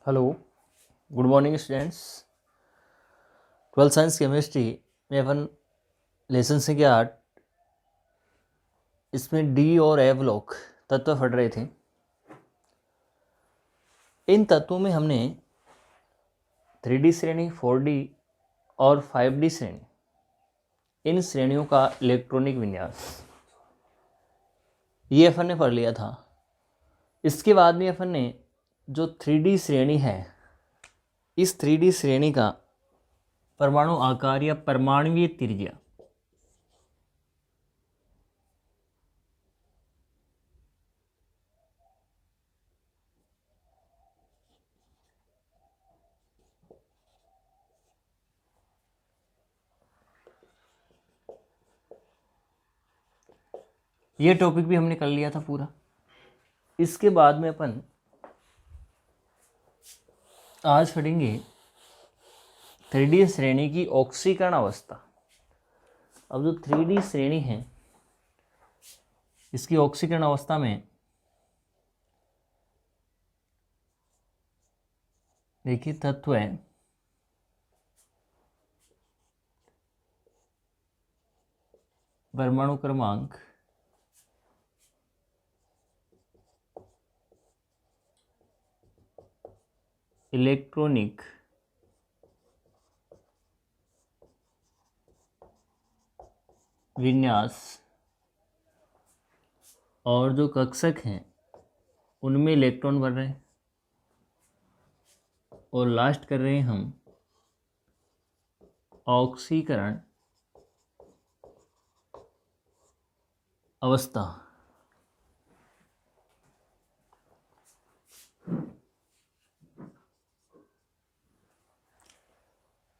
Hello, good morning students. 12th science chemistry में अपन lesson से क्या इसमें डी और ए ब्लॉक तत्व पढ़ रहे थे। इन तत्वों में हमने 3D श्रेणी, 4D और 5D श्रेणी, इन श्रेणियों का इलेक्ट्रॉनिक विन्यास ये अपन ने पढ़ लिया था। इसके बाद में अपन ने जो 3D श्रेणी है, इस 3D श्रेणी का परमाणु आकार या परमाणुवीय त्रिज्या ये टॉपिक भी हमने कर लिया था पूरा। इसके बाद में अपन आज पढ़ेंगे 3D श्रेणी की ऑक्सीकरण अवस्था। अब जो 3D श्रेणी है, इसकी ऑक्सीकरण अवस्था में देखिए तत्व है परमाणु क्रमांक इलेक्ट्रॉनिक विन्यास और जो कक्षक हैं उनमें इलेक्ट्रॉन भर रहे हैं और लास्ट कर रहे हैं हम ऑक्सीकरण अवस्था।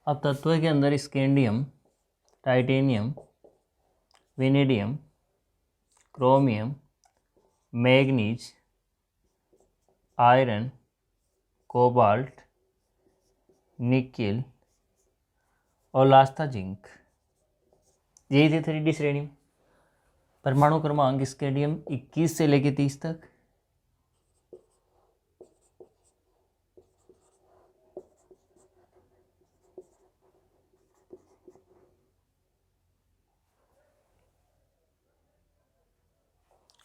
अब तत्व के अंदर scandium, titanium, vanadium, chromium, manganese, iron, cobalt, nickel और लास्ट था जिंक। यही थे 3D श्रेणी में। परमाणु क्रमांक स्कैंडियम 21 से लेकर 30 तक,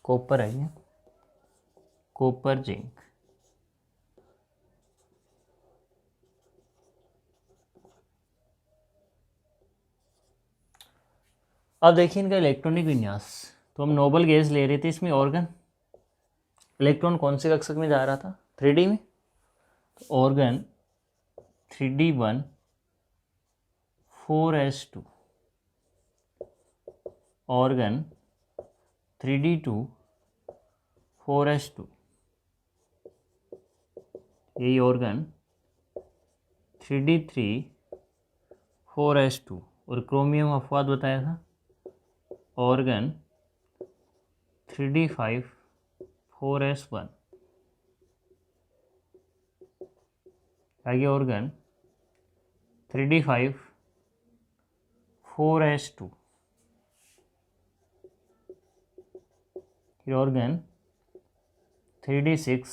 कॉपर है ये, कॉपर, जिंक। अब देखिए इनका इलेक्ट्रॉनिक विन्यास। तो हम नोबल गैस ले रहे थे, इसमें ऑर्गन इलेक्ट्रॉन कौन से कक्षक में जा रहा था? 3D में। तो organ 3D1 4s2, organ 3D2 4s2, यही ऑर्गन 3D3 4s2 और क्रोमियम अपवाद बताया था, ऑर्गन 3D5 4s1, आगे ऑर्गन 3D5 4s2, फिर ऑर्गन 3D6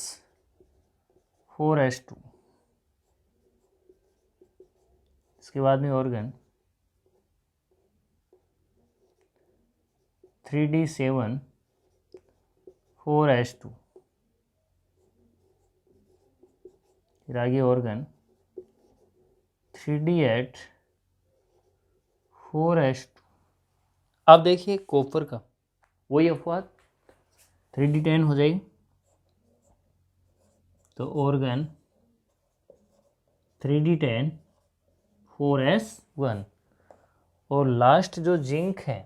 4s2, इसके बाद में ऑर्गन 3D7 4s2, फिर आगे ऑर्गन 3D8 4s2। अब देखिए कॉपर का वही अपवाद 3D10 हो जाएगी, तो ऑर्गन 3D10 4s1 और लास्ट जो जिंक है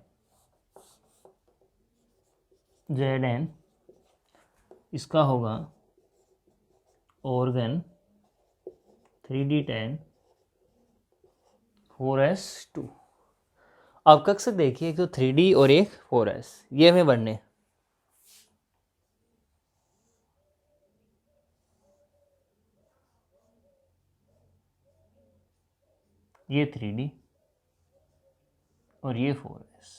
Zn, इसका होगा ऑर्गन 3D10 4s2। अब कक्षक देखिए, एक तो 3D और एक 4s, ये हमें बनने। ये 3D और ये 4s,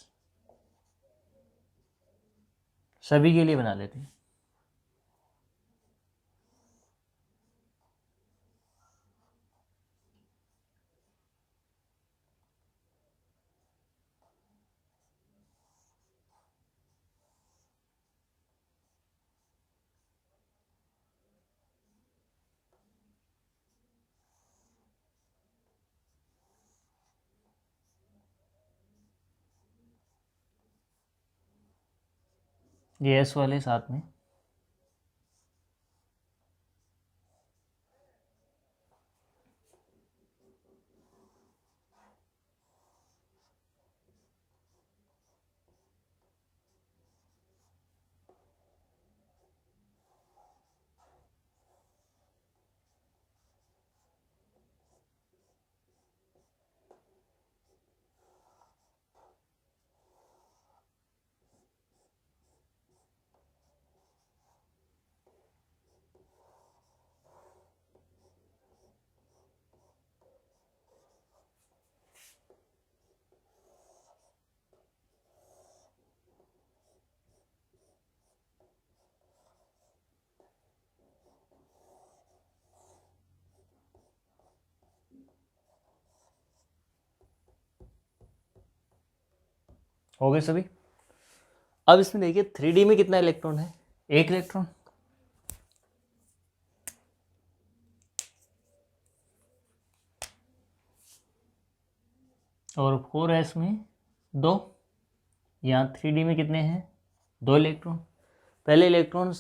सभी के लिए बना लेते हैं। ये एस वाले साथ में, हो गए सभी। अब इसमें देखिए 3D में कितना इलेक्ट्रॉन है, एक इलेक्ट्रॉन। और 4s में 2। यहाँ 3D में कितने हैं, 2 इलेक्ट्रॉन। पहले इलेक्ट्रॉन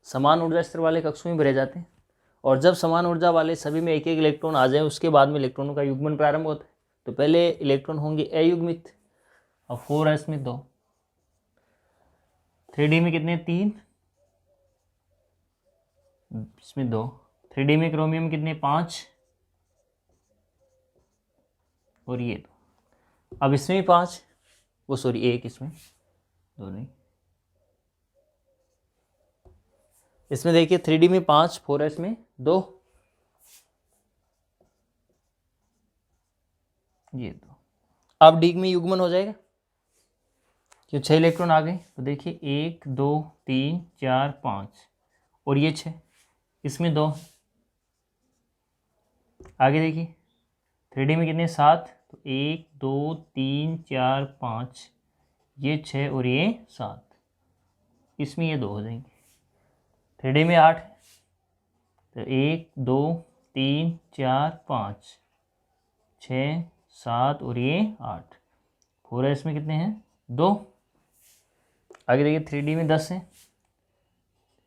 समान ऊर्जा स्तर वाले कक्षों में भरे जाते हैं, और जब समान ऊर्जा वाले सभी में एक एक इलेक्ट्रॉन आ जाए उसके बाद में इलेक्ट्रॉनों का युग्मन प्रारंभ होता है। तो पहले इलेक्ट्रॉन होंगे अयुग्मित। और 4s में 2, 3D में कितने, 3, इसमें 2। 3D में क्रोमियम कितने, 5, और ये 2। अब इसमें भी 5, वो सॉरी 1, इसमें 2 नहीं। इसमें देखिए 3D में 5, 4s में 2, ये 2। अब डी में युग्मन हो जाएगा, क्यों 6 इलेक्ट्रॉन आ गए। तो देखिए 1 2 3 4 5, और ये 6, इसमें 2। आगे देखिए 3D में कितने, 7, तो 1 2 3 4 5, ये 6 और ये 7, इसमें ये 2 हो जाएंगे। 3D में 8, तो 1 2 3 4 5, 6 7 और ये 8। 4s में कितने हैं, 2। आगे देखिए 3D में 10 है,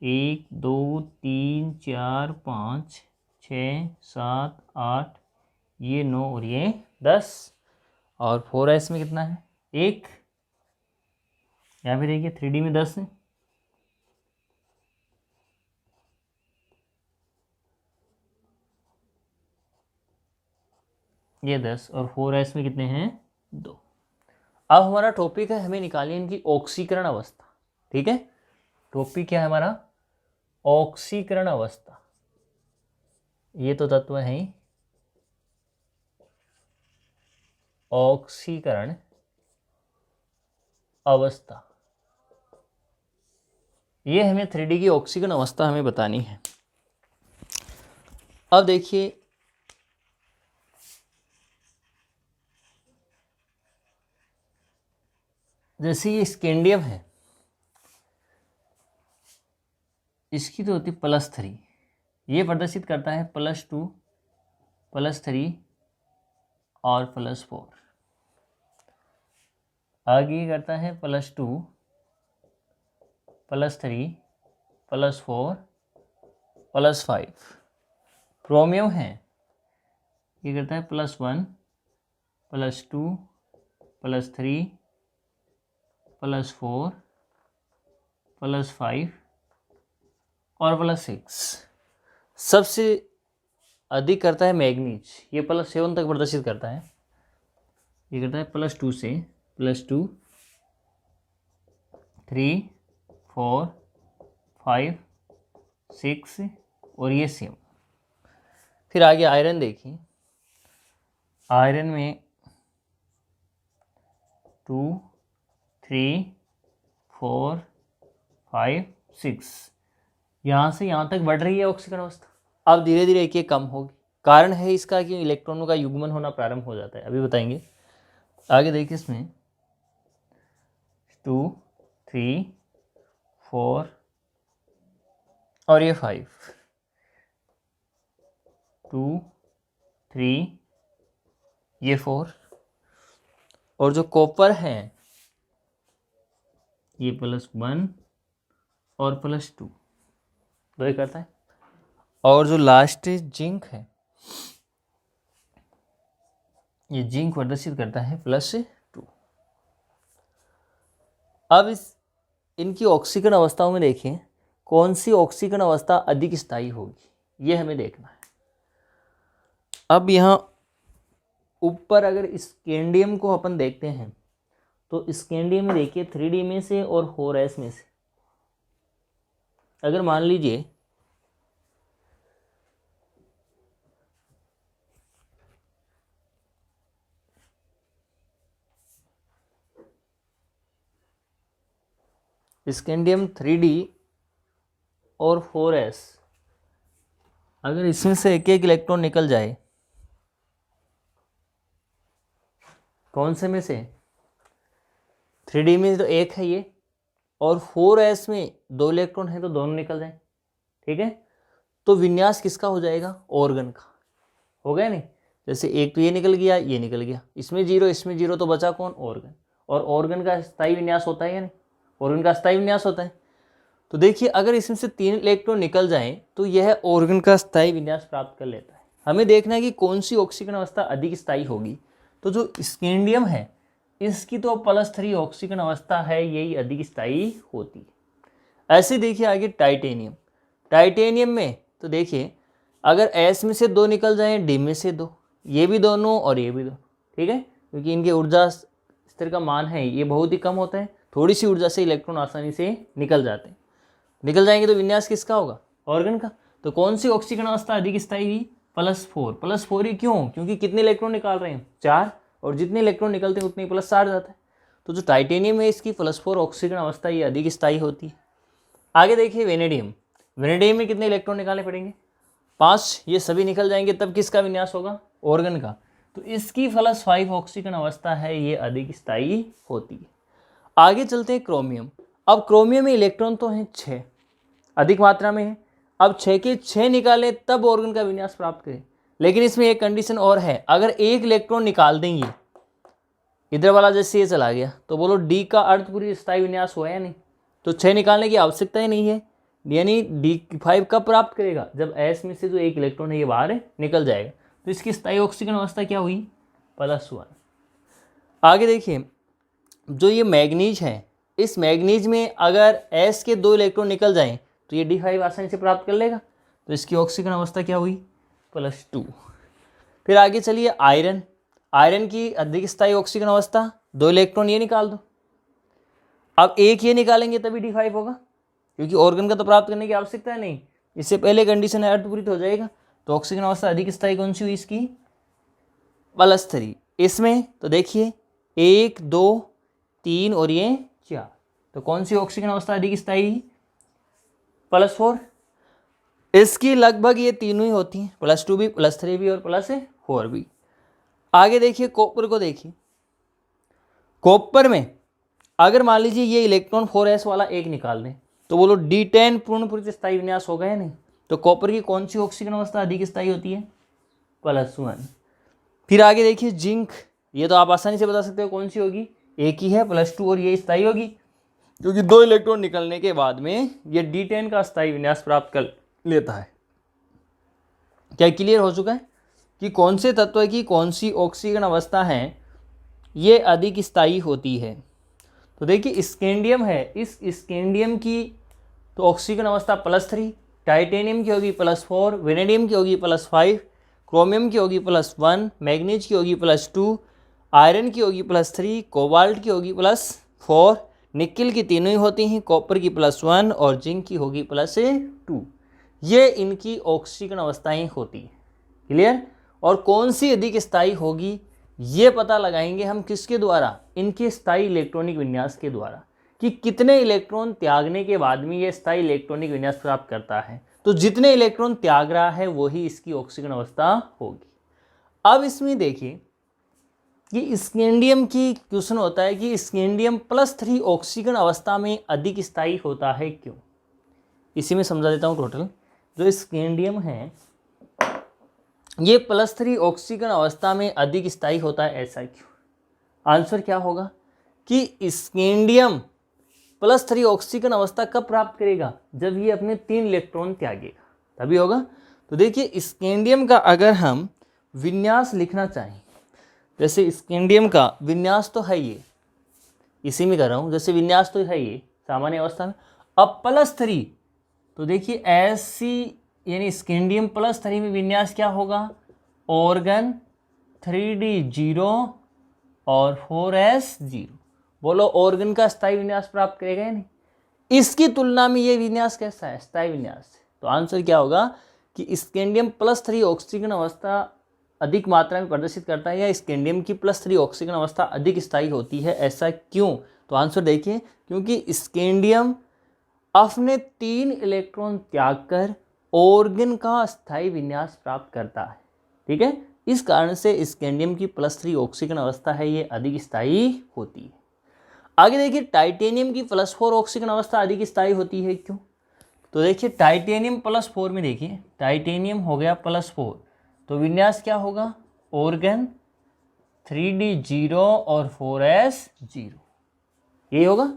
1 2 3 4 5 6 7 8, ये 9 और ये 10। और 4s में कितना है, 1। यहाँ पे देखिए 3D में 10 है, ये 10, और 4s में कितने हैं, 2। अब हमारा टॉपिक है, हमें निकालनी है इनकी ऑक्सीकरण अवस्था। ठीक है, टॉपिक क्या है हमारा, ऑक्सीकरण अवस्था। ये तो तत्व है ही, ऑक्सीकरण अवस्था। ये हमें 3D की ऑक्सीकरण अवस्था हमें बतानी है। अब देखिए जैसे ये स्कैंडियम है, इसकी तो होती +3, ये प्रदर्शित करता है +2 +3 और +4। आगे करता है +2 +3 +4 +5। क्रोमियम है, ये करता है +1 +2 +3 +4 +5 और +6। सबसे अधिक करता है मैग्नीज, ये +7 तक प्रदर्शित करता है। ये करता है +2 से +2 3 4 5 6 और ये सेम। फिर आगे आयरन देखिए, आयरन में 2 3 4 5 6, यहाँ से यहाँ तक बढ़ रही है ऑक्सीकरण अवस्था। अब धीरे धीरे एक कम होगी। कारण है इसका कि इलेक्ट्रॉनों का युग्मन होना प्रारंभ हो जाता है, अभी बताएंगे। आगे देखिए इसमें 2 3 4 और ये 5, 2 3 ये 4, और जो कॉपर है ये +1 और +2, दो ही करता है। और जो लास्ट जिंक है, ये जिंक प्रदर्शित करता है +2। अब इनकी ऑक्सीकरण अवस्थाओं में देखें कौन सी ऑक्सीकरण अवस्था अधिक स्थायी होगी, ये हमें देखना है। अब यहाँ ऊपर अगर स्कैंडियम को अपन देखते हैं तो स्कैंडियम में देखिए 3D में से और 4s में से अगर मान लीजिए स्कैंडियम 3D और 4s, अगर इसमें से एक एक इलेक्ट्रॉन निकल जाए, कौन से में से? 3D में तो एक है ये, और 4s में 2 इलेक्ट्रॉन है तो दोनों निकल जाए, ठीक है। तो विन्यास किसका हो जाएगा? ऑर्गन का हो गया नहीं। जैसे एक तो ये निकल गया, ये निकल गया, इसमें 0 इसमें 0, तो बचा कौन? ऑर्गन। और ऑर्गन का स्थायी विन्यास होता है या नहीं? ऑर्गन का स्थायी विन्यास होता है। तो देखिए अगर इसमें से 3 इलेक्ट्रॉन निकल जाएं तो यह ऑर्गन का स्थायी विन्यास प्राप्त कर लेता है। हमें देखना है कि कौन सी ऑक्सीकरण अवस्था अधिक स्थायी होगी। तो जो स्कैंडियम है इसकी तो +3 ऑक्सीकरण अवस्था है, यही अधिक स्थायी होती है। ऐसे देखिए आगे टाइटेनियम। टाइटेनियम में तो देखिए अगर S में से 2 निकल जाएं, D में से 2, ये भी दोनों और ये भी 2, ठीक है, क्योंकि इनके ऊर्जा स्तर का मान है ये बहुत ही कम होता है, थोड़ी सी ऊर्जा से इलेक्ट्रॉन आसानी से निकल जाते हैं। निकल जाएंगे तो विन्यास किसका होगा? ऑर्गन का। तो कौन सी ऑक्सीकरण अवस्था अधिक स्थायी हुई? +4। +4 ही क्यों? क्योंकि कितने इलेक्ट्रॉन निकाल रहे हैं? 4, और जितने इलेक्ट्रॉन निकलते हैं उतने +4 जाता है। तो जो टाइटेनियम है इसकी +4 ऑक्सीकरण अवस्था ये अधिक स्थायी होती है। आगे देखिए वेनेडियम। वेनेडियम में कितने इलेक्ट्रॉन निकालने पड़ेंगे? 5, ये सभी निकल जाएंगे तब किसका विन्यास होगा? ऑर्गन का। तो इसकी +5 ऑक्सीकरण अवस्था है ये अधिक स्थायी होती है। आगे चलते हैं क्रोमियम। अब क्रोमियम में इलेक्ट्रॉन तो हैं 6, अधिक मात्रा में है। अब 6 के 6 निकालें तब ऑर्गन का विन्यास प्राप्त करें। लेकिन इसमें एक कंडीशन और है, अगर एक इलेक्ट्रॉन निकाल देंगे, इधर वाला जैसे ये चला गया, तो बोलो डी का अर्धपूरी स्थायी विन्यास हुआ या नहीं? तो 6 निकालने की आवश्यकता ही नहीं है, यानी D5 कब प्राप्त करेगा? जब S में से जो एक इलेक्ट्रॉन है ये बाहर निकल जाएगा। तो इसकी स्थायी ऑक्सीकरण अवस्था क्या हुई? +1। आगे देखिए जो ये मैग्नीज है, इस मैग्नीज में अगर S के 2 इलेक्ट्रॉन निकल जाएं तो ये D5 आसानी से प्राप्त कर लेगा। तो इसकी ऑक्सीकरण अवस्था क्या हुई? +2। फिर आगे चलिए आयरन। आयरन की अधिक स्थायी ऑक्सीकरण अवस्था, 2 इलेक्ट्रॉन ये निकाल दो। अब एक ये निकालेंगे तभी D5 होगा, क्योंकि ऑर्गन का तो प्राप्त करने की आवश्यकता है नहीं, इससे पहले कंडीशन है अर्धपूरित हो जाएगा। तो ऑक्सीकरण अवस्था अधिक स्थायी कौन सी हुई इसकी? +3। इसमें तो देखिए 1 2 3 और ये 4, तो कौन सी ऑक्सीकरण अवस्था अधिक स्थायी? +4। इसकी लगभग ये तीनों ही होती हैं, +2 भी, +3 भी और +4 भी। आगे देखिए कॉपर को देखिए। कॉपर में अगर मान लीजिए ये इलेक्ट्रॉन 4s वाला एक निकाल दें तो बोलो D10 पूर्ण स्थायी विन्यास होगा या नहीं? तो कॉपर की कौन सी ऑक्सीकरण अवस्था अधिक स्थायी होती है? +1। फिर आगे देखिए जिंक। ये तो आप आसानी से बता सकते हो कौन सी होगी, एक ही है, +2, और ये स्थायी होगी क्योंकि 2 इलेक्ट्रॉन निकलने के बाद में ये D10 का स्थायी विन्यास प्राप्त कर लेता है। क्या क्लियर हो चुका है कि कौन से तत्व की कौन सी ऑक्सीकरण अवस्था है ये अधिक स्थायी होती है? तो देखिए स्कैंडियम है, इस स्कैंडियम की तो ऑक्सीकरण अवस्था +3, टाइटेनियम की होगी +4, वेनेडियम की होगी +5, क्रोमियम की होगी +1, मैग्नीज की होगी +2, आयरन की होगी +3, कोबाल्ट की होगी +4, निकिल की तीनों ही होती हैं, कॉपर की +1 और जिंक की होगी +2। ये इनकी ऑक्सीकरण अवस्थाएं होती हैं। क्लियर? और कौन सी अधिक स्थायी होगी ये पता लगाएंगे हम किसके द्वारा? इनके स्थायी इलेक्ट्रॉनिक विन्यास के द्वारा, कि कितने इलेक्ट्रॉन त्यागने के बाद में ये स्थायी इलेक्ट्रॉनिक विन्यास प्राप्त करता है। तो जितने इलेक्ट्रॉन त्याग रहा है वही इसकी ऑक्सीकरण अवस्था होगी। अब इसमें देखिए कि स्कैंडियम की क्वेश्चन होता है कि स्कैंडियम +3 ऑक्सीकरण अवस्था में अधिक स्थायी होता है क्यों? इसी में समझा देता हूँ टोटल। जो स्कैंडियम है ये +3 ऑक्सीकरण अवस्था में अधिक स्थायी होता है, ऐसा क्यों? आंसर क्या होगा कि स्कैंडियम +3 ऑक्सीजन अवस्था कब प्राप्त करेगा? जब ये अपने 3 इलेक्ट्रॉन त्यागेगा तभी होगा। तो देखिए स्कैंडियम का अगर हम विन्यास लिखना चाहें, जैसे स्कैंडियम का विन्यास तो है ये, इसी में कर रहा हूँ, जैसे विन्यास तो है ये सामान्य अवस्था में। अब +3 तो देखिए ऐसी यानी स्कैंडियम +3 में विन्यास क्या होगा? ऑर्गन 3d0 और 4s0। बोलो ऑर्गन का स्थायी विन्यास प्राप्त करेगा या नहीं? इसकी तुलना में ये विन्यास कैसा है? स्थायी विन्यास। तो आंसर क्या होगा कि स्कैंडियम +3 ऑक्सीजन अवस्था अधिक मात्रा में प्रदर्शित करता है, या स्कैंडियम की +3 ऑक्सीजन अवस्था अधिक स्थायी होती है। ऐसा क्यों? तो आंसर देखिए, क्योंकि स्कैंडियम अपने 3 इलेक्ट्रॉन त्याग कर ऑर्गन का स्थायी विन्यास प्राप्त करता है। ठीक है, इस कारण से स्कैंडियम की +3 ऑक्सीजन अवस्था है ये अधिक स्थायी होती है। आगे देखिए टाइटेनियम की +4 ऑक्सीजन अवस्था अधिक स्थायी होती है, क्यों? तो देखिए टाइटेनियम +4 में देखिए टाइटेनियम हो गया +4, तो विन्यास क्या होगा? ऑर्गन 3d0 और 4s0, यही होगा।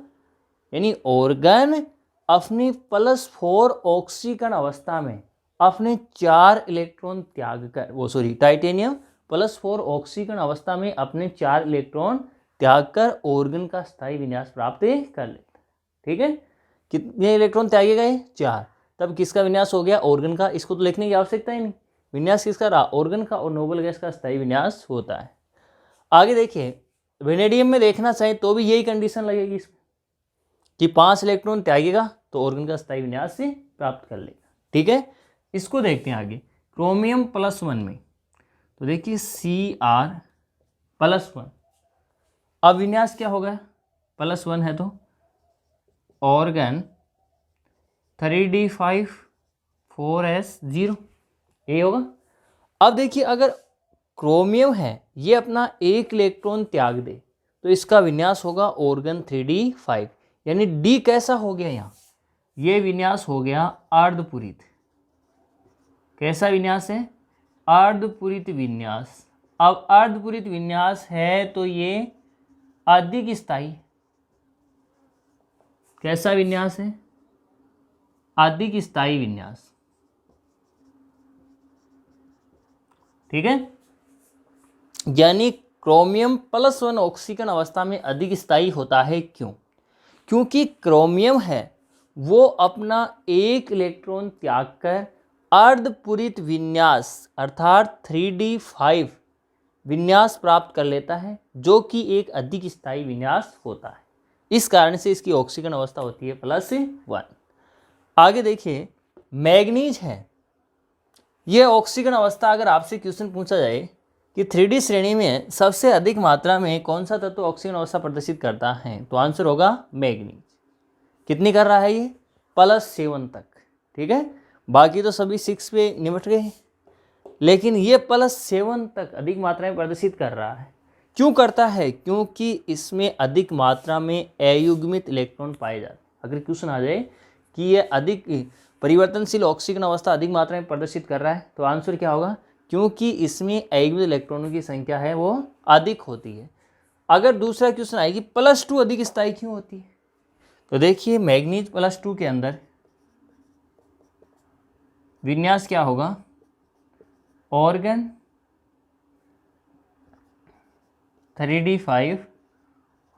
यानी ऑर्गन अपनी +4 ऑक्सीजन अवस्था में अपने 4 इलेक्ट्रॉन त्याग कर टाइटेनियम +4 ऑक्सीजन अवस्था में अपने 4 इलेक्ट्रॉन त्याग कर ऑर्गन का स्थायी विन्यास प्राप्त कर लेता है। ठीक है, कितने इलेक्ट्रॉन त्यागे गए? 4। तब किसका विन्यास हो गया? ऑर्गन का। इसको तो लिखने की आवश्यकता ही नहीं। विन्यास किसका रहा? ऑर्गन का, और नोबल गैस का स्थायी विन्यास होता है। आगे देखिए वेनेडियम में देखना चाहे तो भी यही कंडीशन लगेगी इसमें कि 5 इलेक्ट्रॉन त्यागेगा तो ऑर्गन का स्थायी विन्यास से प्राप्त कर लेगा। ठीक है, इसको देखते हैं आगे। क्रोमियम +1 में तो देखिए Cr+1, अब विन्यास क्या होगा? +1 है तो ऑर्गन 3d5 4s0, ये होगा। अब देखिए अगर क्रोमियम है ये अपना 1 इलेक्ट्रॉन त्याग दे तो इसका विन्यास होगा ऑर्गन 3d5, यानी डी कैसा हो गया यहाँ? ये विन्यास हो गया अर्धपूरित। कैसा विन्यास है? अर्धपूरित विन्यास। अब अर्धपूरित विन्यास है तो ये अधिक स्थायी। कैसा विन्यास है? अधिक स्थायी विन्यास। ठीक है, यानी क्रोमियम +1 ऑक्सीजन अवस्था में अधिक स्थायी होता है। क्यों? क्योंकि क्रोमियम है वो अपना 1 इलेक्ट्रॉन त्याग कर अर्धपूरित विन्यास अर्थात 3d5 विन्यास प्राप्त कर लेता है, जो कि एक अधिक स्थायी विन्यास होता है। इस कारण से इसकी ऑक्सीजन अवस्था होती है +1। आगे देखिए मैग्नीज है, यह ऑक्सीजन अवस्था अगर आपसे क्वेश्चन पूछा जाए कि 3D श्रेणी में सबसे अधिक मात्रा में कौन सा तत्व ऑक्सीजन अवस्था प्रदर्शित करता है, तो आंसर होगा मैग्नीज। कितनी कर रहा है ये? +7 तक। ठीक है, बाकी तो सभी 6 पे निपट गए, लेकिन ये +7 तक अधिक मात्रा में प्रदर्शित कर रहा है। क्यों करता है? क्योंकि इसमें अधिक मात्रा में अयुग्मित इलेक्ट्रॉन पाए जाते हैं। अगर क्वेश्चन आ जाए कि ये अधिक परिवर्तनशील ऑक्सीजन अवस्था अधिक मात्रा में प्रदर्शित कर रहा है तो आंसर क्या होगा? क्योंकि इसमें अयुग्मित इलेक्ट्रॉनों की संख्या है वो अधिक होती है। अगर दूसरा क्वेश्चन आएगी +2 अधिक स्थायी क्यों होती है, तो देखिए मैग्नीज +2 के अंदर विन्यास क्या होगा? ऑर्गन 3d5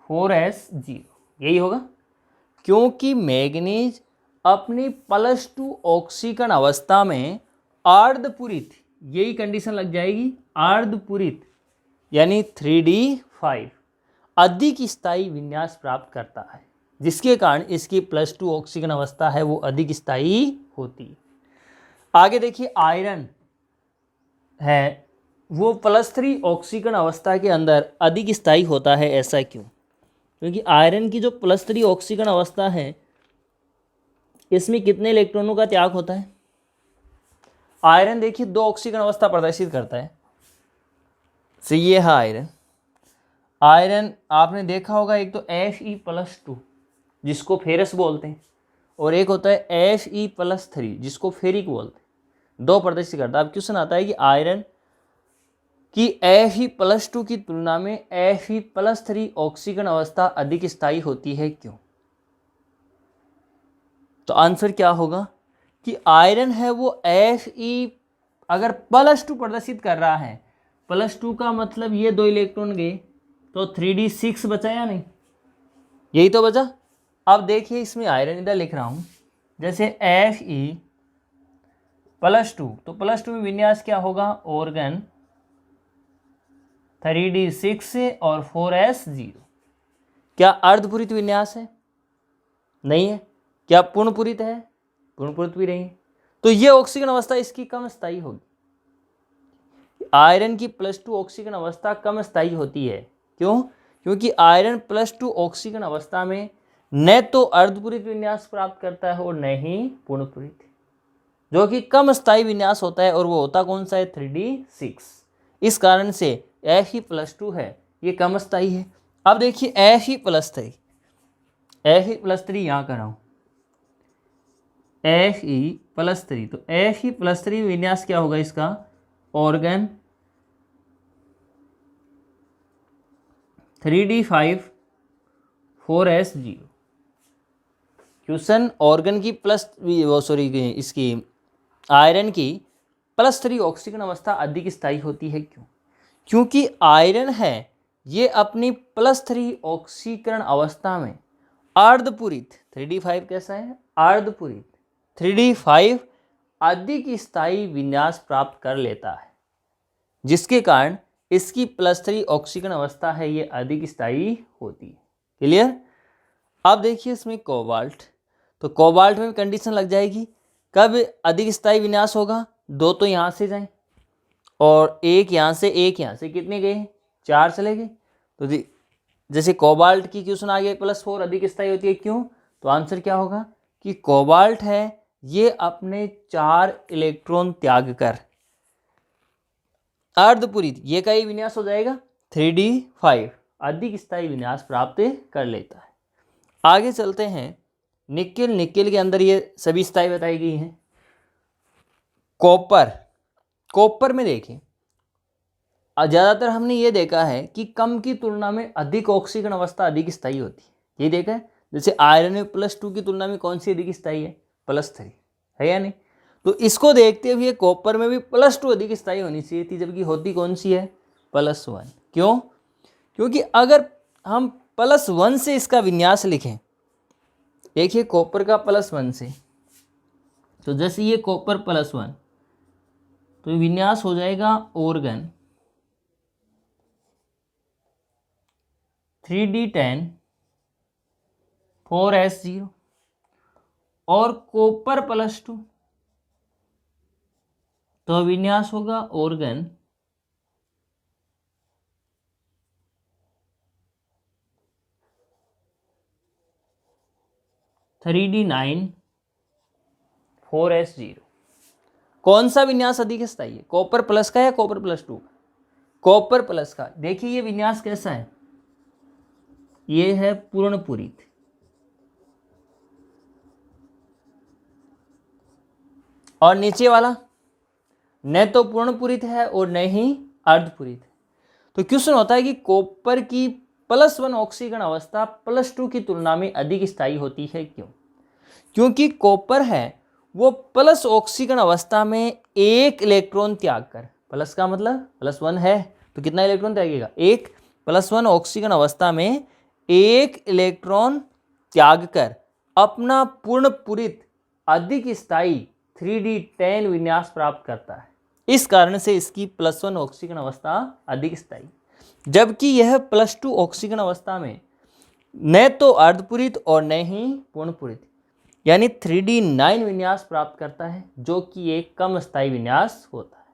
4s0, यही होगा। क्योंकि मैग्नीज अपनी +2 ऑक्सीजन अवस्था में अर्धपूरित, यही कंडीशन लग जाएगी, अर्धपूरित यानी 3d5 अधिक स्थायी विन्यास प्राप्त करता है, जिसके कारण इसकी +2 ऑक्सीजन अवस्था है वो अधिक स्थायी होती है। आगे देखिए आयरन है वो +3 ऑक्सीजन अवस्था के अंदर अधिक स्थायी होता है। ऐसा क्यों? क्योंकि आयरन की जो +3 ऑक्सीजन अवस्था है इसमें कितने इलेक्ट्रॉनों का त्याग होता है? आयरन देखिए 2 ऑक्सीजन अवस्था प्रदर्शित करता है। तो ये है आयरन। आयरन आपने देखा होगा एक तो Fe+2 जिसको फेरस बोलते हैं, और एक होता है Fe+3 जिसको फेरिक बोलते हैं। 2 प्रदर्शित करता है। अब क्वेश्चन आता है कि आयरन कि Fe+2 की तुलना में Fe+3 ऑक्सीजन अवस्था अधिक स्थायी होती है, क्यों? तो आंसर क्या होगा कि आयरन है वो Fe अगर +2 प्रदर्शित कर रहा है, +2 का मतलब ये 2 इलेक्ट्रॉन गए तो 3d6 बचा या नहीं, यही तो बचा। अब देखिए इसमें आयरन इधर लिख रहा हूँ, जैसे Fe +2, तो +2 में विन्यास क्या होगा, ऑर्गन 3d6 और 4s0। क्या अर्धपूरित विन्यास है, नहीं है। क्या पूर्णपूरित है, पूर्णपूरित भी नहीं है। तो ये ऑक्सीजन अवस्था इसकी कम स्थायी होगी। आयरन की +2 ऑक्सीजन अवस्था कम स्थायी होती है, क्यों, क्योंकि आयरन +2 ऑक्सीजन अवस्था में न तो अर्धपूरित विन्यास प्राप्त करता है और न ही पूर्णपूरित, जो कि कम स्थायी विन्यास होता है, और वो होता कौन सा है, 3d6। इस कारण से Fe+2 है, ये कम स्थायी है। अब देखिए Fe+3, Fe+3 यहाँ कर रहा हूँ, Fe+3, तो Fe+3 विन्यास क्या होगा इसका, organ 3d5 4s0। Question organ की इसकी आयरन की +3 ऑक्सीजन अवस्था अधिक स्थायी होती है, क्यों, क्योंकि आयरन है ये अपनी +3 ऑक्सीकरण अवस्था में अर्धपूरित 3d5 कैसा है, अर्धपूरित 3d5 अधिक स्थायी विन्यास प्राप्त कर लेता है, जिसके कारण इसकी +3 ऑक्सीकरण अवस्था है ये अधिक स्थायी होती है। क्लियर। अब देखिए इसमें कोबाल्ट, तो कोबाल्ट में कंडीशन लग जाएगी, कब अधिक स्थायी विन्यास होगा, 2 तो यहाँ से जाएं और एक यहाँ से, कितने गए, 4 चले गए। तो जैसे कोबाल्ट की क्वेश्चन आ गया +4 अधिक स्थायी होती है, क्यों, तो आंसर क्या होगा कि कोबाल्ट है ये अपने 4 इलेक्ट्रॉन त्याग कर अर्धपूरित, ये का ही विन्यास हो जाएगा 3d5, अधिक स्थायी विन्यास प्राप्त कर लेता है। आगे चलते हैं, निकेल, निकेल के अंदर ये सभी स्थायी बताई गई हैं। कॉपर, कॉपर में देखें ज़्यादातर हमने ये देखा है कि कम की तुलना में अधिक ऑक्सीकरण अवस्था अधिक स्थायी होती है, ये देखा है। जैसे आयरन में +2 की तुलना में कौन सी अधिक स्थायी है, +3 है या नहीं। तो इसको देखते हुए कॉपर में भी +2 अधिक स्थायी होनी चाहिए थी, जबकि होती कौन सी है, +1। क्यों, क्योंकि अगर हम +1 से इसका विन्यास लिखें, देखिए कॉपर का +1 से, तो जैसे ये कॉपर +1, तो विन्यास हो जाएगा ऑर्गन 3d10 4s0, और कॉपर +2, तो विन्यास होगा ऑर्गन 3d9 4s0। कौन सा विन्यास अधिक स्थायी है, कॉपर प्लस का या कॉपर +2 का, कॉपर प्लस का। देखिए ये विन्यास कैसा है, ये है पूर्णपूरित, और नीचे वाला न तो पूर्णपूरित है और न ही अर्धपूरित है। तो क्वेश्चन होता है कि कॉपर की +1 ऑक्सीकरण अवस्था +2 की तुलना में अधिक स्थायी होती है, क्यों, क्योंकि कॉपर है वो प्लस ऑक्सीकरण अवस्था में एक इलेक्ट्रॉन त्याग कर, प्लस का मतलब +1 है तो कितना इलेक्ट्रॉन त्यागेगा, एक, +1 ऑक्सीकरण अवस्था में एक इलेक्ट्रॉन त्याग कर अपना पूर्णपूरित अधिक स्थायी 3d10 विन्यास प्राप्त करता है। इस कारण से इसकी +1 ऑक्सीकरण अवस्था अधिक स्थायी, जबकि यह +2 ऑक्सीकरण अवस्था में न तो अर्धपूरित और न ही पूर्णपूरित, यानी 3d9 विन्यास प्राप्त करता है, जो कि एक कम स्थायी विन्यास होता है।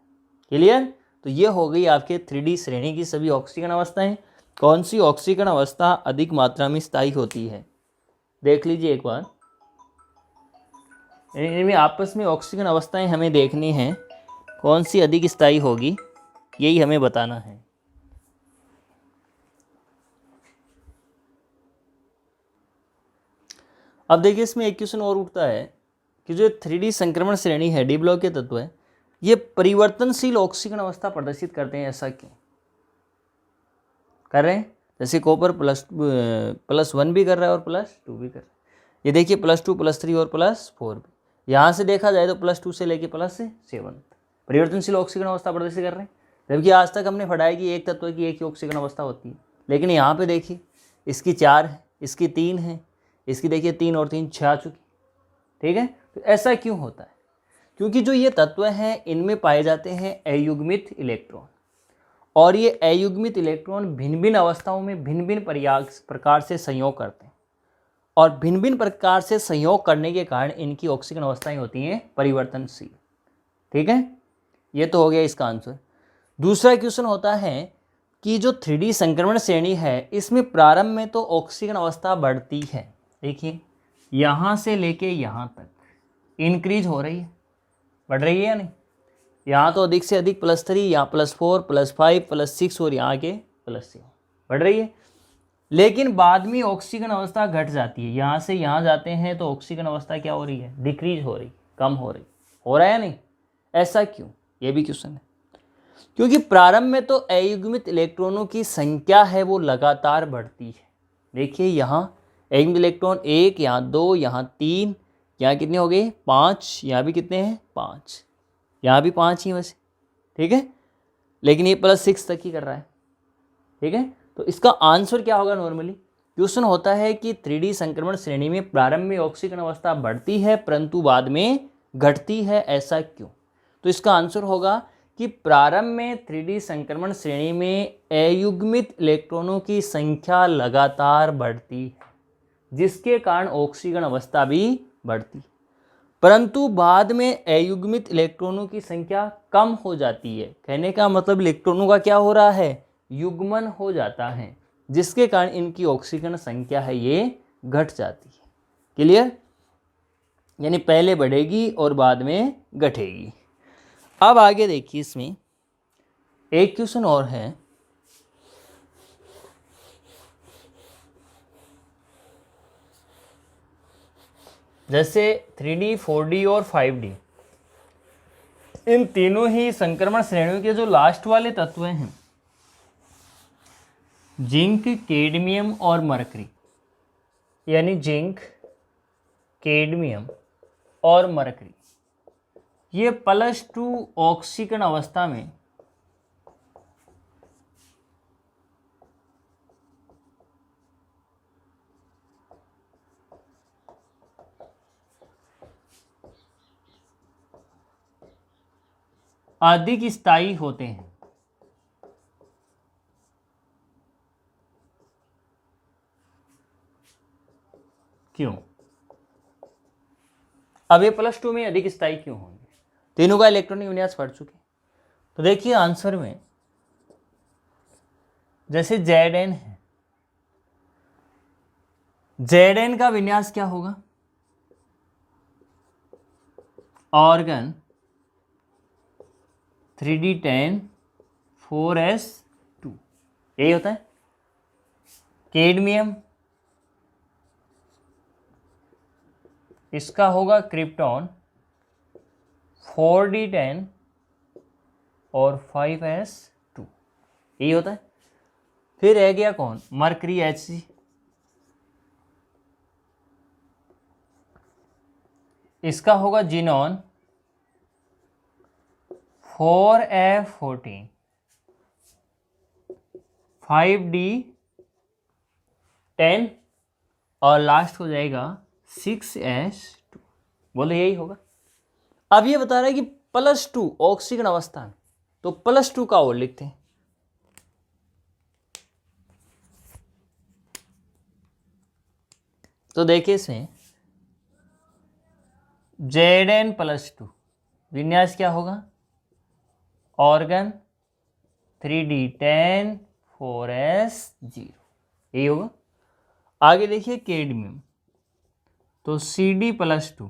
क्लियर। तो ये हो गई आपके 3d श्रेणी की सभी ऑक्सीकरण अवस्थाएं। कौन सी ऑक्सीकरण अवस्था अधिक मात्रा में स्थायी होती है, देख लीजिए एक बार। इनमें आपस में ऑक्सीकरण अवस्थाएं हमें देखनी हैं, कौन सी अधिक स्थायी होगी यही हमें बताना है। अब देखिए इसमें एक क्वेश्चन और उठता है कि जो 3d संक्रमण श्रेणी है, डी ब्लॉक के तत्व है, ये परिवर्तनशील ऑक्सीकरण अवस्था प्रदर्शित करते हैं, ऐसा क्यों कर रहे हैं। जैसे कॉपर +1 भी कर रहा है और +2 भी कर रहा है, ये देखिए +2 +3 और +4 भी। यहाँ से देखा जाए तो +2 से लेके +7 परिवर्तनशील ऑक्सीकरण अवस्था प्रदर्शित कर रहे हैं। जबकि आज तक हमने पढ़ा है कि एक तत्व की एक ही ऑक्सीकरण अवस्था होती है, लेकिन यहाँ पे देखिए इसकी 4 है, इसकी 3 है, इसकी देखिए 3 और 3 6 आ चुकी। ठीक है, तो ऐसा क्यों होता है? क्योंकि जो ये तत्व हैं इनमें पाए जाते हैं अयुग्मित इलेक्ट्रॉन, और ये अयुग्मित इलेक्ट्रॉन भिन्न भिन्न अवस्थाओं में भिन्न भिन्न प्रकार से संयोग करते हैं, और भिन्न भिन्न प्रकार से संयोग करने के कारण इनकी ऑक्सीकरण अवस्थाएं होती हैं परिवर्तनशील। ठीक है, ये तो हो गया इसका आंसर। दूसरा क्वेश्चन होता है कि जो 3D संक्रमण श्रेणी है इसमें प्रारंभ में तो ऑक्सीकरण अवस्था बढ़ती है, देखिए यहाँ से लेके यहाँ तक इंक्रीज हो रही है, बढ़ रही है या नहीं? यहाँ तो अधिक से अधिक +3, यहाँ +4, +5, +6 और यहाँ के +7 बढ़ रही है। लेकिन बाद में ऑक्सीकरण अवस्था घट जाती है, यहाँ से यहाँ जाते हैं तो ऑक्सीकरण अवस्था क्या हो रही है? डिक्रीज हो रही, कम हो रही, हो रहा है या नहीं? ऐसा क्यों? ये भी क्वेश्चन है। क्योंकि प्रारंभ में तो अयुग्मित इलेक्ट्रॉनों की संख्या है वो लगातार बढ़ती है। देखिए यहाँ अयुग्मित इलेक्ट्रॉन 1, यहाँ 2, यहाँ 3, यहाँ कितने हो गए? 5, यहाँ भी कितने हैं? 5, यहाँ भी 5 ही वैसे। ठीक है, लेकिन ये +6 तक ही कर रहा है। ठीक है, तो इसका आंसर क्या होगा? नॉर्मली क्वेश्चन होता है कि 3D संक्रमण श्रेणी में प्रारंभ में ऑक्सीकरण अवस्था बढ़ती है परंतु बाद में घटती है, ऐसा क्यों? तो इसका आंसर होगा कि प्रारंभ में 3D संक्रमण श्रेणी में अयुग्मित इलेक्ट्रॉनों की संख्या लगातार बढ़ती है, जिसके कारण ऑक्सीकरण अवस्था भी बढ़ती है, परंतु बाद में अयुग्मित इलेक्ट्रॉनों की संख्या कम हो जाती है। कहने का मतलब इलेक्ट्रॉनों का क्या हो रहा है? युग्मन हो जाता है, जिसके कारण इनकी ऑक्सीकरण संख्या है ये घट जाती है। क्लियर? यानी पहले बढ़ेगी और बाद में घटेगी। अब आगे देखिए, इसमें एक क्वेश्चन और है। जैसे 3D, 4D और 5D, इन तीनों ही संक्रमण श्रेणियों के जो लास्ट वाले तत्व हैं, जिंक, कैडमियम और मरकरी, यानी जिंक, कैडमियम और मरकरी, ये +2 ऑक्सीकरण अवस्था में अधिक स्थायी होते हैं। क्यों? अब ये +2 में अधिक स्थायी क्यों होंगे? तीनों का इलेक्ट्रॉनिक विन्यास पढ़ चुके। तो देखिए आंसर में जैसे Zn है, Zn का विन्यास क्या होगा? ऑर्गन 3D10 4s2, यही होता है। कैडमियम, इसका होगा क्रिप्टॉन 4D10 और 5s2, यही होता है। फिर रह गया कौन? मरकरी Hg, इसका होगा जिनॉन 4f14 5D10 और लास्ट हो जाएगा 6s2। बोलो यही होगा। अब ये बता रहा है कि +2 ऑक्सीकरण अवस्था में, तो +2 का और लिखते हैं। तो देखिए इसमें Zn+2 विन्यास क्या होगा? ऑर्गन 3D10 4s0, यही होगा। आगे देखिए कैडमियम, तो Cd+2,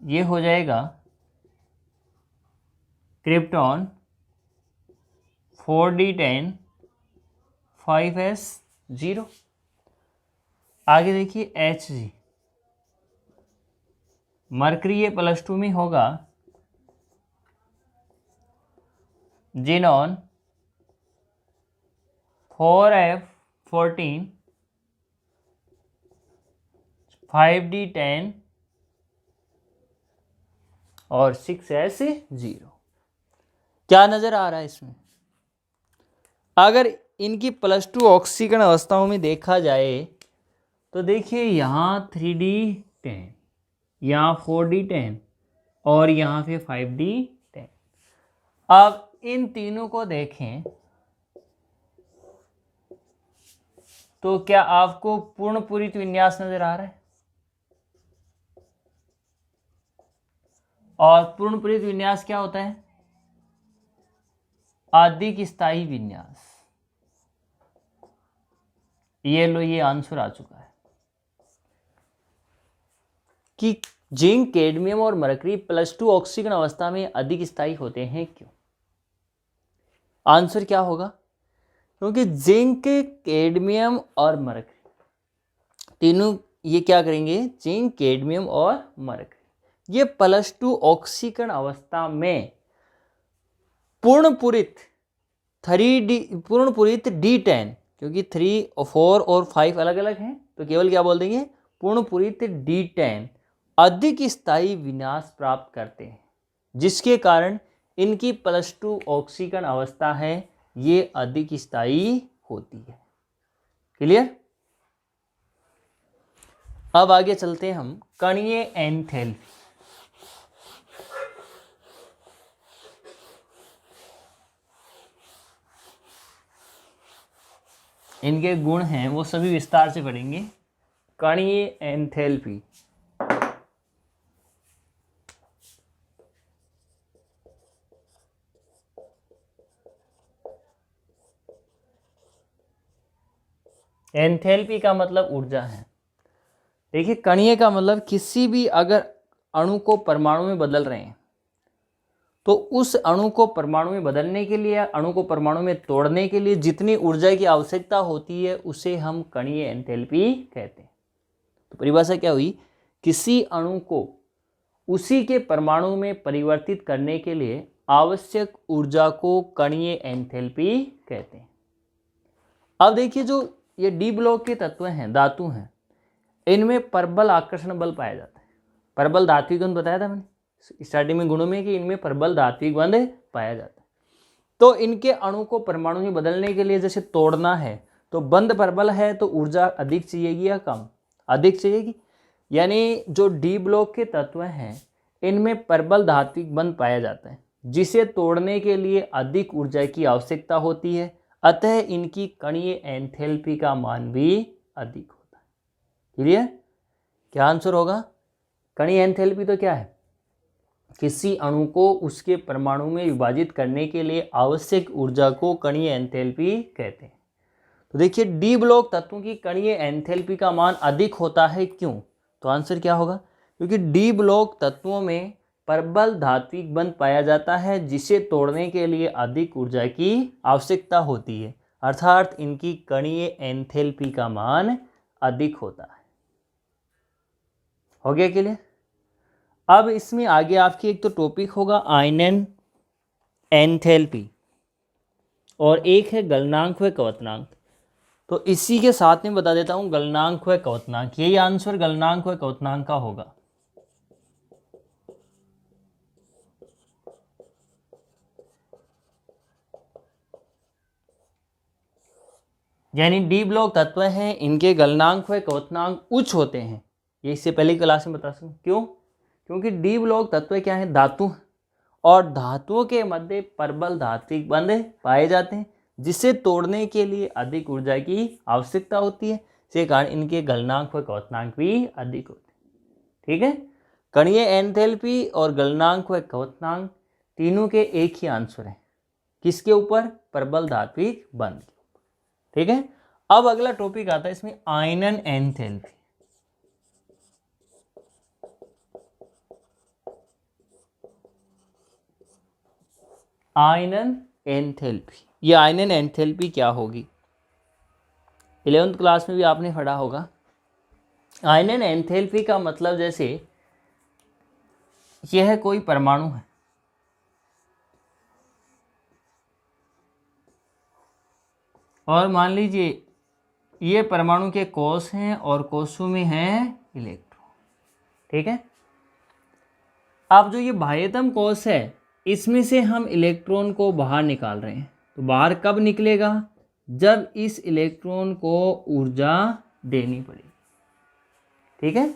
ये हो जाएगा क्रिप्टॉन 4D10 5s0। आगे देखिए Hg, मरकरी ये +2 में होगा जिनॉन 4f14 5d10 और 6s0। क्या नजर आ रहा है इसमें? अगर इनकी +2 ऑक्सीकरण अवस्थाओं में देखा जाए तो देखिए यहाँ 3d10, यहाँ 4d10 और यहाँ पे 5d10। अब इन तीनों को देखें तो क्या आपको पूर्ण पूरित विन्यास नजर आ रहा है? और पूर्ण पूरित विन्यास क्या होता है? अधिक स्थायी विन्यास। ये लो, ये आंसर आ चुका है कि जिंक, कैडमियम और मरकरी +2 ऑक्सीकरण अवस्था में अधिक स्थायी होते हैं। क्यों? आंसर क्या होगा? क्योंकि जिंक, कैडमियम और मरकरी तीनों ये क्या करेंगे? जिंक, कैडमियम और मरकरी ये +2 ऑक्सीकरण अवस्था में पूर्ण पूरित D10, क्योंकि 3 और 4 और 5 अलग अलग हैं तो केवल क्या बोल देंगे? पूर्ण पूरित D10 अधिक स्थायी विन्यास प्राप्त करते हैं, जिसके कारण इनकी +2 ऑक्सीकरण अवस्था है ये अधिक स्थायी होती है। क्लियर? अब आगे चलते हैं हम कणीय एंथैल्पी। इनके गुण हैं वो सभी विस्तार से पढ़ेंगे। कणीय एंथैल्पी एंथैल्पी का मतलब ऊर्जा है। देखिए, कणीय का मतलब किसी भी अगर अणु को परमाणु में बदल रहे हैं तो उस अणु को परमाणु में बदलने के लिए, अणु को परमाणु में तोड़ने के लिए जितनी ऊर्जा की आवश्यकता होती है उसे हम कणीय एंथैल्पी कहते हैं। तो परिभाषा क्या हुई? किसी अणु को उसी के परमाणु में परिवर्तित करने के लिए आवश्यक ऊर्जा को कणीय एंथैल्पी कहते हैं। अब देखिए, जो ये डी ब्लॉक के तत्व हैं, धातु हैं, इनमें परबल आकर्षण बल पाया जाता है। परबल धात्विक बंध बताया था मैंने स्टार्टिंग में गुणों में कि इनमें परबल धात्विक बंध पाया जाता है। तो इनके अणु को परमाणु में बदलने के लिए जैसे तोड़ना है तो बंध परबल है तो ऊर्जा अधिक चाहिएगी या कम? अधिक चाहिएगी। यानी जो डी ब्लॉक के तत्व हैं इनमें परबल धात्विक बंध पाया जाता है, जिसे तोड़ने के लिए अधिक ऊर्जा की आवश्यकता होती है, अतः इनकी कणीय एंथैल्पी का मान भी अधिक होता है। क्लियर? क्या आंसर होगा? कणीय एंथैल्पी तो क्या है? किसी अणु को उसके परमाणु में विभाजित करने के लिए आवश्यक ऊर्जा को कणीय एंथैल्पी कहते हैं। तो देखिए, डी ब्लॉक तत्वों की कणीय एंथैल्पी का मान अधिक होता है। क्यों? तो आंसर क्या होगा? क्योंकि डी ब्लॉक तत्वों में परबल धात्विक बंध पाया जाता है, जिसे तोड़ने के लिए अधिक ऊर्जा की आवश्यकता होती है, अर्थात इनकी कणीय एंथैल्पी का मान अधिक होता है। हो गया क्लियर? अब इसमें आगे आपकी एक तो टॉपिक होगा आयनन एंथैल्पी और एक है गलनांक व क्वथनांक। तो इसी के साथ में बता देता हूं गलनांक व क्वथनांक। यही आंसर गलनांक व क्वथनांक का होगा। यानी डी ब्लॉक तत्व हैं, इनके गलनांक व क्वथनांक उच्च होते हैं। ये इससे पहले क्लास में बता सकूं। क्यों? क्योंकि डी ब्लॉक तत्व क्या है? धातु, और धातुओं के मध्य परबल धात्विक बंध पाए जाते हैं, जिसे तोड़ने के लिए अधिक ऊर्जा की आवश्यकता होती है, इसी कारण इनके गलनांक व क्वथनांक भी अधिक होते हैं। ठीक है? कणीय एंथैल्पी और गलनांक व क्वथनांक तीनों के एक ही आंसर है। किसके ऊपर? परबल धात्विक बंध के ऊपर। ठीक है? अब अगला टॉपिक आता है इसमें आयनन एंथैल्पी। आयनन एंथैल्पी, ये आयनन एंथैल्पी क्या होगी? 11th क्लास में भी आपने पढ़ा होगा। आयनन एंथैल्पी का मतलब जैसे यह कोई परमाणु है और मान लीजिए ये परमाणु के कोष हैं और कोषों में हैं इलेक्ट्रॉन। ठीक है, अब जो ये बाह्यतम कोश है इसमें से हम इलेक्ट्रॉन को बाहर निकाल रहे हैं, तो बाहर कब निकलेगा, जब इस इलेक्ट्रॉन को ऊर्जा देनी पड़ेगी। ठीक है,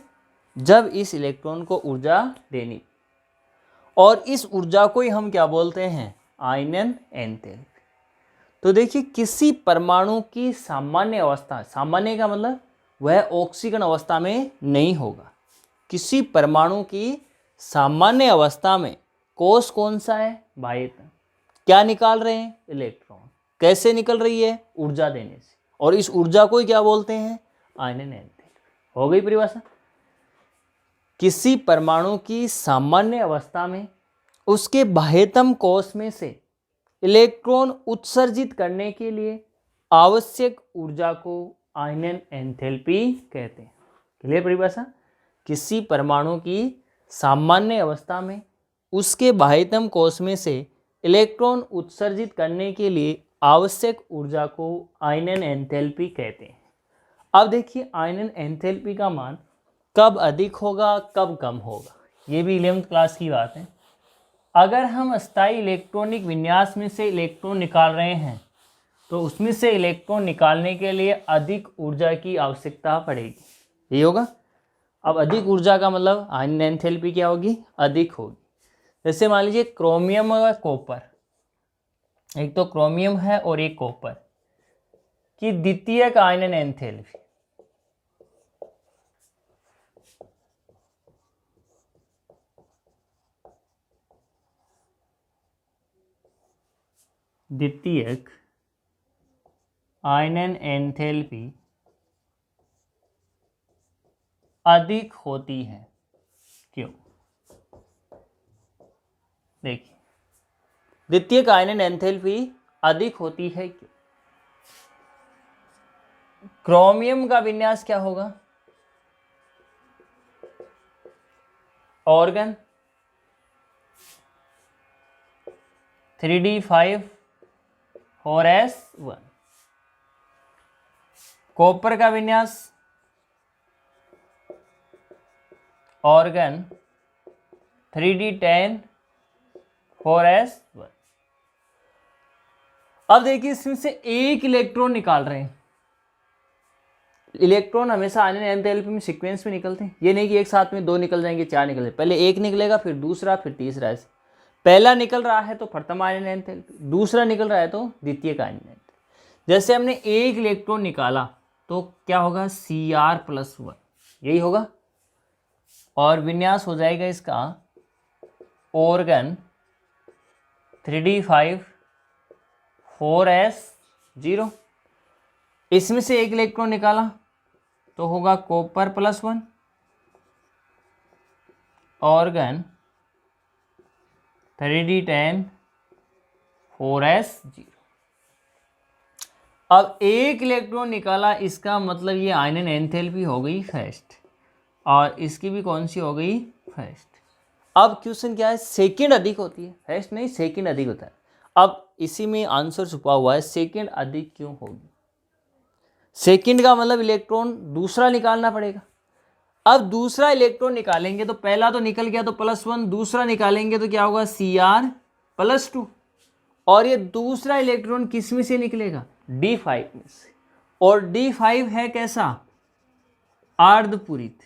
जब इस इलेक्ट्रॉन को ऊर्जा देनी, और इस ऊर्जा को ही हम क्या बोलते हैं, आयनन एंथैल्पी। तो देखिए किसी परमाणु की सामान्य अवस्था, सामान्य का मतलब वह ऑक्सीकरण अवस्था में नहीं होगा, किसी परमाणु की सामान्य अवस्था में कोश कौन सा है, बाह्यतम। क्या निकाल रहे हैं, इलेक्ट्रॉन। कैसे निकल रही है, ऊर्जा देने से, और इस ऊर्जा को ही क्या बोलते हैं, आयनन एंथैल्पी। हो गई परिभाषा। किसी परमाणु की सामान्य अवस्था में उसके बाह्यतम कोश में से इलेक्ट्रॉन उत्सर्जित करने के लिए आवश्यक ऊर्जा को आयनन एंथैल्पी कहते हैं। क्लियर परिभाषा। किसी परमाणु की सामान्य अवस्था में उसके बाह्यतम कोश में से इलेक्ट्रॉन उत्सर्जित करने के लिए आवश्यक ऊर्जा को आयनन एंथैल्पी कहते हैं। अब देखिए आयनन एंथैल्पी का मान कब अधिक होगा, कब कम होगा, ये भी 11वीं क्लास की बात है। अगर हम अस्थायी इलेक्ट्रॉनिक विन्यास में से इलेक्ट्रॉन निकाल रहे हैं तो उसमें से इलेक्ट्रॉन निकालने के लिए अधिक ऊर्जा की आवश्यकता पड़ेगी, ये होगा। अब अधिक ऊर्जा का मतलब आयनन एंथैल्पी क्या होगी, अधिक होगी। जैसे मान लीजिए क्रोमियम और कॉपर, एक तो क्रोमियम है और एक कॉपर की द्वितीयक आयनन एंथैल्पी, द्वितीयक आयनन एंथैल्पी अधिक होती है। क्यों, देखिए द्वितीयक आयनन एंथैल्पी अधिक होती है क्यों। क्रोमियम का विन्यास क्या होगा, ऑर्गन 3d5 4s1। कॉपर का विन्यास ऑर्गन 3d10 4s1। अब देखिए इसमें से एक इलेक्ट्रॉन निकाल रहे हैं। इलेक्ट्रॉन हमेशा आयनन एंथैल्पी में सीक्वेंस में निकलते हैं, ये नहीं कि एक साथ में दो निकल जाएंगे, चार निकल जाएंगे, पहले एक निकलेगा फिर दूसरा फिर तीसरा। ऐसे पहला निकल रहा है तो प्रथम आयनन एंथैल्पी, दूसरा निकल रहा है तो द्वितीयक आयनन एंथैल्पी। जैसे हमने एक इलेक्ट्रॉन निकाला तो क्या होगा, Cr+1, यही होगा। और विन्यास हो जाएगा इसका ऑर्गन 3d5 4s0। इसमें से एक इलेक्ट्रॉन निकाला तो होगा कॉपर +1, ऑर्गन 3d10 4s0। अब एक इलेक्ट्रॉन निकाला, इसका मतलब ये आयनन एंथैल्पी हो गई फर्स्ट, और इसकी भी कौन सी हो गई, फर्स्ट। अब क्वेश्चन क्या है, सेकंड अधिक होती है, फर्स्ट नहीं सेकंड अधिक होता है। अब इसी में आंसर छुपा हुआ है, सेकंड अधिक क्यों होगी। सेकंड का मतलब इलेक्ट्रॉन दूसरा निकालना पड़ेगा। अब दूसरा इलेक्ट्रॉन निकालेंगे तो पहला तो निकल गया तो +1, दूसरा निकालेंगे तो क्या होगा, Cr+2। और ये दूसरा इलेक्ट्रॉन किस में से निकलेगा, D5 में से। और D5 है कैसा, अर्धपूरित,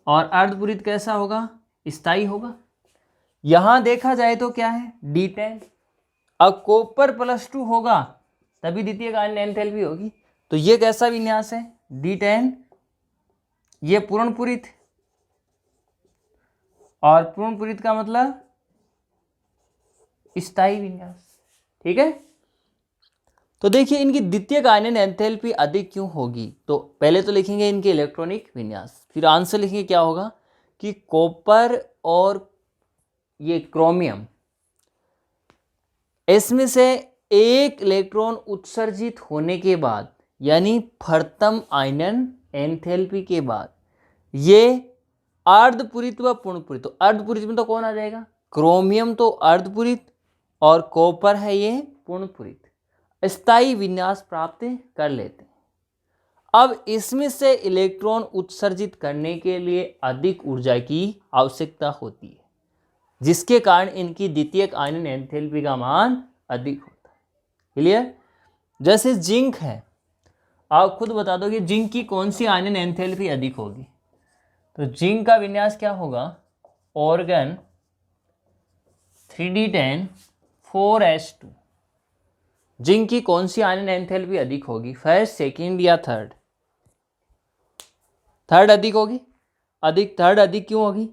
और अर्धपूरित कैसा होगा, स्थायी होगा। यहां देखा जाए तो क्या है, D10। अब कॉपर +2 होगा तभी द्वितीयक आयनन एंथैल्पी होगी। तो ये कैसा विन्यास है, D10, ये पूर्णपूरित, और पूर्णपूरित का मतलब स्थायी विन्यास। ठीक है, तो देखिए इनकी द्वितीयक आयनन एंथैल्पी अधिक क्यों होगी। तो पहले तो लिखेंगे इनके इलेक्ट्रॉनिक विन्यास, फिर आंसर लिखेंगे क्या होगा कि कॉपर और ये क्रोमियम, इसमें से एक इलेक्ट्रॉन उत्सर्जित होने के बाद, यानी प्रथम आयनन एंथैल्पी के बाद, ये अर्धपूरित व पूर्णपूरित। तो अर्धपूरित में तो कौन आ जाएगा, क्रोमियम तो अर्धपूरित, और कॉपर है ये पूर्णपूरित, स्थायी विन्यास प्राप्त कर लेते हैं। अब इसमें से इलेक्ट्रॉन उत्सर्जित करने के लिए अधिक ऊर्जा की आवश्यकता होती है, जिसके कारण इनकी द्वितीयक आयनन एंथैल्पी का मान अधिक होता है। क्लियर? जैसे जिंक है, आप खुद बता दो कि जिंक की कौन सी आयनन एंथैल्पी अधिक होगी। तो जिंक का विन्यास क्या होगा? Organ 3d10 4s2। जिंक की कौन सी आयनन एंथैल्पी अधिक होगी? फर्स्ट, सेकंड या थर्ड? थर्ड अधिक होगी। थर्ड अधिक क्यों होगी?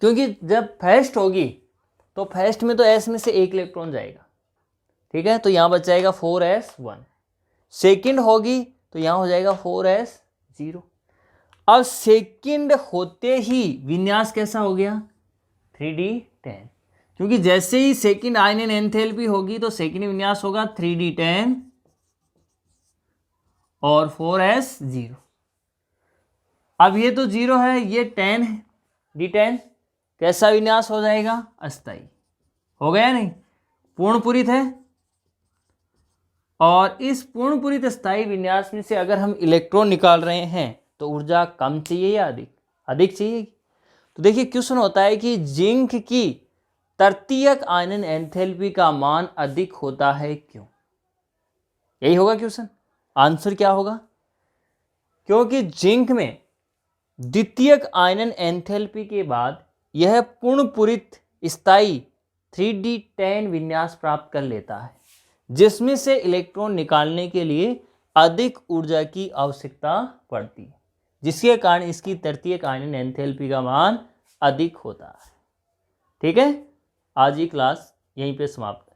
क्योंकि जब फर्स्ट होगी तो फर्स्ट में तो s में से एक इलेक्ट्रॉन जाएगा, ठीक है, तो यहां बच जाएगा 4s1। सेकंड होगी तो यहां हो जाएगा 4s0। अब सेकंड होते ही विन्यास कैसा हो गया? 3d10, क्योंकि जैसे ही सेकंड आयनन एंथैल्पी होगी तो सेकंड विन्यास होगा 3d10 और 4s0। अब ये तो 0 है, ये 10 है, d10 कैसा विन्यास हो जाएगा? अस्थाई। हो गया नहीं? पूर्णपुरित है। और इस पूर्णपुरित स्थायी विन्यास में से अगर हम इलेक्ट्रॉन निकाल रहे हैं तो ऊर्जा कम चाहिए या अधिक? अधिक चाहिए। तो देखिए क्वेश्चन होता है कि जिंक की तृतीयक आयनन एंथैल्पी का मान अधिक होता है, क्यों? यही होगा क्वेश्चन। आंसर क्या होगा? क्योंकि जिंक में द्वितीयक आयनन एंथैल्पी के बाद यह पूर्णपुरित स्थायी 3d10 विन्यास प्राप्त कर लेता है, जिसमें से इलेक्ट्रॉन निकालने के लिए अधिक ऊर्जा की आवश्यकता पड़ती है, जिसके कारण इसकी तृतीयक आयनन एंथैल्पी का मान अधिक होता है। ठीक है, आज की क्लास यहीं पे समाप्त।